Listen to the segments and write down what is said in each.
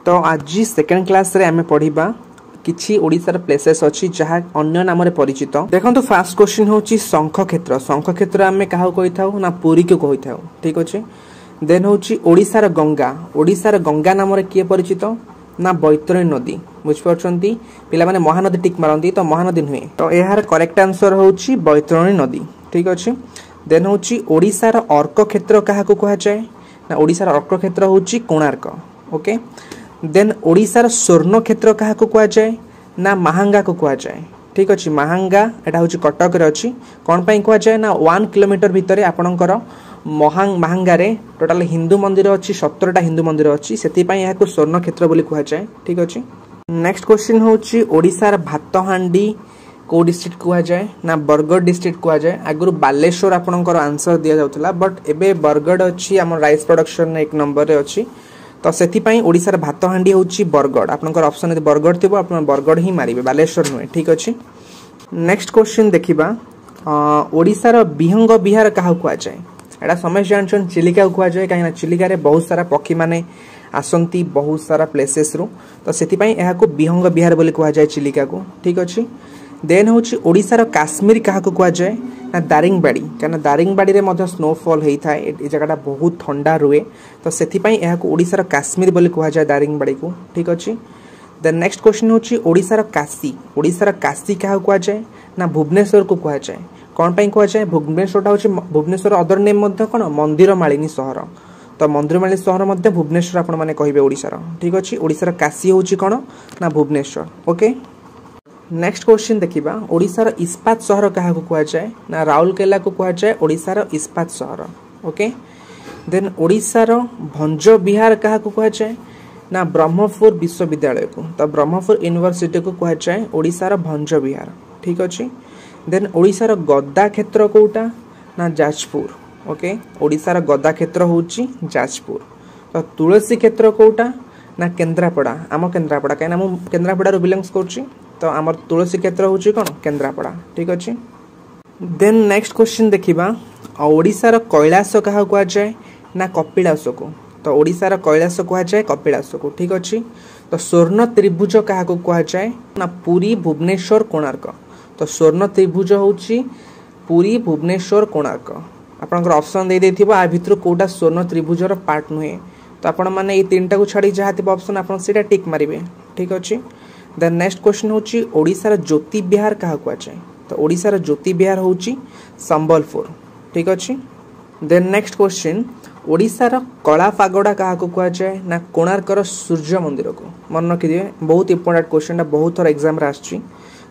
तो आज second class रे आमे पढ़िबा किछि ओडिसार प्लेसेस अछि जहा अन्य नाम रे परिचित। देखंतु फास्ट क्वेश्चन होछि शंख क्षेत्र। शंख क्षेत्र आमे काहा कहि थाउ ना पुरी को कहि थाउ, ठीक अछि। देन होछि ओडिसार गंगा। ओडिसार गंगा नाम रे किए परिचित ना बैतरणी नदी। बुझ परछंती पिला माने महानदी टिक मारंती तो महानदी नुहे, तो एहार करेक्ट आंसर होछि बैतरणी नदी, ठीक अछि। देन होछि ओडिसार अर्क क्षेत्र काहा को कहा जाय ना ओडिसार अर्क क्षेत्र होछि कोणार्क, ओके। देन ओडिसार स्वर्ण क्षेत्र काहा को कहा जाय ना महांगा को कहा जाय, ठीक अछि। महांगा एटा होछि कटक रे अछि। कोन पई कहा जाय ना 1 किलोमीटर भितरे आपणकर महांगा रे टोटल हिंदू मंदिर अछि, 17टा हिंदू मंदिर अछि, सेति पई या को स्वर्ण क्षेत्र बोली कहा जाय, ठीक अछि। नेक्स्ट क्वेश्चन होछि ओडिसार भातहांडी को डिस्ट्रिक्ट कहा जाय ना बरगढ़ डिस्ट्रिक्ट कहा जाय। आगुरु बालेश्वर आपणकर आंसर दिया जाउतला, बट एबे बरगढ़ अछि हमर राइस प्रोडक्शन एक नंबर रे अछि, तो सेति पई ओडिसार भातहांडी होछि बरगढ़। आपणकर ऑप्शन यदि बरगढ़ थिबो आपण बरगढ़ ही मारिबे, बालेश्वर नुहे, ठीक अछि। नेक्स्ट क्वेश्चन देखिबा ओडिसार बिहंग बिहार काहा कहा जाय। एटा समझ जानछन चिलिका को कहा जाय, काहेना चिलिका रे बहुत सारा पक्षी माने आसंती बहुत सारा प्लेसेस रो, तो सेति पई एहा को बिहंग बिहार बोली कहा जाय चिलिका को, ठीक अछि। देन होछि ओडिसार काश्मीर काहा को कहा जाय ना दारिंगबाड़ी, काना दारिंगबाड़ी रे मध्य स्नोफॉल हेई थाए, ए जगहटा बहुत ठंडा रुए, तो सेति पई एहा को ओडिसार काश्मीर बोली कहा जाय दारिंगबाड़ी को, ठीक अछि। देन नेक्स्ट क्वेश्चन होछि ओडिसार काशी। ओडिसार काशी काहा को कहा जाय ना भुवनेश्वर को कहा जाय। कोन पई कहा जाय भुवनेश्वरटा होछि भुवनेश्वर अदर नेम मध्य कोन मंदिर मालिनी शहर, तो मंदिर मालिनी शहर मध्य भुवनेश्वर आपण माने कहिबे ओडिसार, ठीक अछि। ओडिसार काशी होछि कोन ना भुवनेश्वर, ओके। नेक्स्ट क्वेश्चन देखिबा ओडिसार इस्पात शहर काहा को कहा जाय ना राउरकेला को कहा जाय ओडिसार इस्पात शहर, ओके। देन ओडिसार भंज बिहार काहा को कहा जाय ना ब्रह्मपुर विश्वविद्यालय को, तो ब्रह्मपुर यूनिवर्सिटी को कहा जाय ओडिसार भंज बिहार, ठीक अछि। देन ओडिसार गद्दा क्षेत्र कोटा ना जाजपुर, ओके। ओडिसार गद्दा क्षेत्र होछि जाजपुर। तो तुलसी क्षेत्र कोटा ना केंद्रापड़ा, आम केंद्रापड़ा काहे ना हम केंद्रापड़ा रो बिलोंग्स करछि, तो आमर तुलसी क्षेत्र होछि कोन केंद्रापड़ा, ठीक अछि। देन नेक्स्ट क्वेश्चन देखिबा ओडिसार कैलाश काहा कहा जाय ना कपिलास को, तो ओडिसार कैलाश कहा जाय कपिलास को, ठीक अछि। तो स्वर्ण त्रिभुज काहा को कहा जाय ना पुरी भुवनेश्वर कोणार्क, तो स्वर्ण त्रिभुज होछि पुरी भुवनेश्वर कोणार्क। आपनकर ऑप्शन दे देथिबो आ भितर कोटा स्वर्ण त्रिभुजर पार्ट नुहे, तो आपण माने ए तीनटा को छाडी जहा थिबो ऑप्शन आपण सेटा टिक मारिबे, ठीक अछि। देन नेक्स्ट क्वेश्चन होछि ओडिसार ज्योति बिहार काहा कहा जाय, तो ओडिसार ज्योति बिहार होछि संबलपुर, ठीक अछि। देन नेक्स्ट क्वेश्चन ओडिसार कला पागोडा काहा को कहा जाय ना कोणार्कर सूर्य मंदिर को। मन रखि दिए, बहुत इंपोर्टेंट क्वेश्चन, बहुत थोर एग्जाम रे आछि।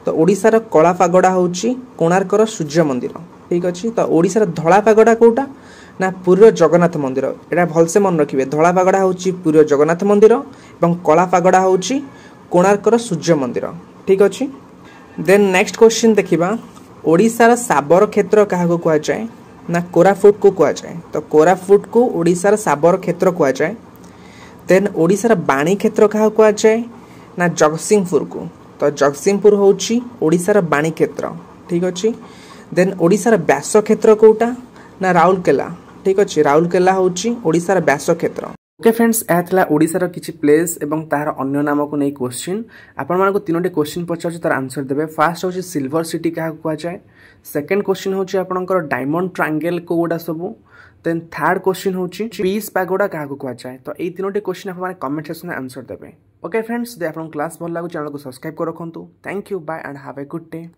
तो ओडिसार कला पागोडा होछि कोणार्कर सूर्य मंदिर, ठीक अछि। तो ओडिसार धला पागोडा कोटा ना पुरी जगन्नाथ मंदिर, एटा भलसे मन रखिबे। धला पागोडा होछि पुरी जगन्नाथ मंदिर एवं कला पागोडा होछि कोणार्कर सूर्य मंदिर, ठीक अछि। देन नेक्स्ट क्वेश्चन देखिबा ओडिसार साबर क्षेत्र काहा को कहा जाय ना कोरापुट को कहा जाय, तो कोरापुट को ओडिसार साबर क्षेत्र कहा जाय। देन ओडिसार बाणी क्षेत्र काहा कहा जाय ना जगतसिंहपुर को, तो जगतसिंहपुर होछि ओडिसार बाणी क्षेत्र, ठीक अछि। देन ओडिसार व्यास क्षेत्र कोटा ना राउरकेला, ठीक अछि। राउरकेला होछि ओडिसार व्यास क्षेत्र, ओके फ्रेंड्स। एथला ओडिसार किछि प्लेस एवं तार अन्य नाम को नै क्वेश्चन आपण मानको तीनोटी क्वेश्चन पचार तार आंसर देबे। फर्स्ट होछि सिल्वर सिटी काहा को कहा जाय, सेकंड क्वेश्चन होछि आपनकर डायमंड ट्रायंगल कोडा सबु, देन थर्ड क्वेश्चन होछि पीस पैगोडा काहा को कहा जाय। तो ए तीनोटी क्वेश्चन आपण माने कमेंट सेक्शन में आंसर देबे, ओके फ्रेंड्स। दे आपन क्लास भल लागु चैनल को सब्सक्राइब कर रखंतु। Thank you, bye and have a good day.